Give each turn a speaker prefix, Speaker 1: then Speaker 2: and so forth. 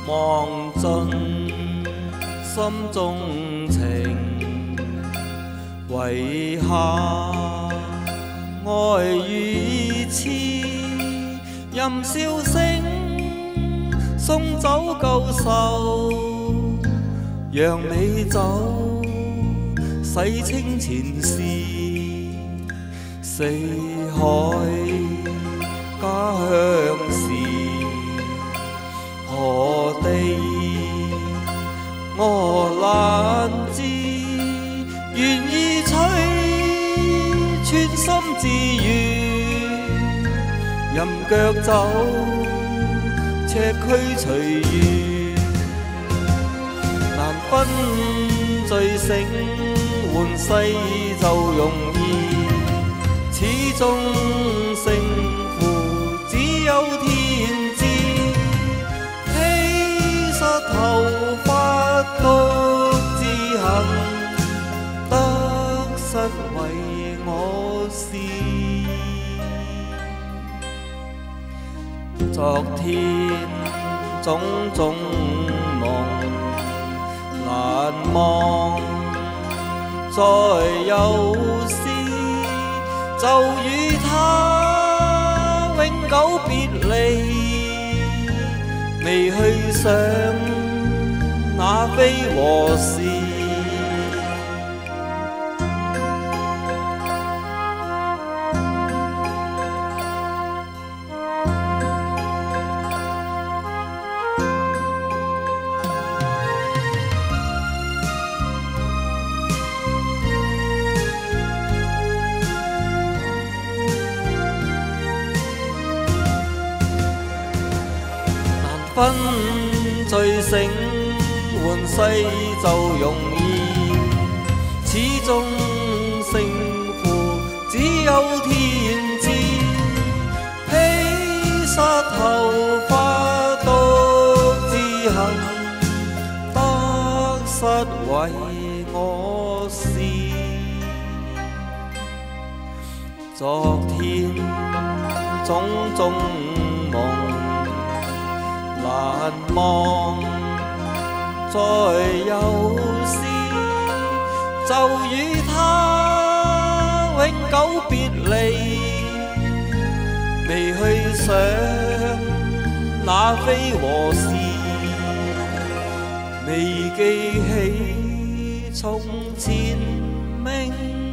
Speaker 1: 忘盡心中情，遺下愛與痴，任笑聲送走舊愁，讓美酒洗清前事，四海家鄉事，何地我難知，願意吹穿心自願，任腳走赤駒隨緣，難分醉醒換世就容易，始終勝負只有天知，披殺頭髮獨自行，得失為我事。昨天種種夢難忘，再有詩就與他永久別離，未去想那非和事。分醉醒換世就容易，始終勝負只有天知，披殺頭髮獨自行，得失為我事。昨天種種夢難忘，再有詩就與他永久別離，未去想那非和事，未記起從前明。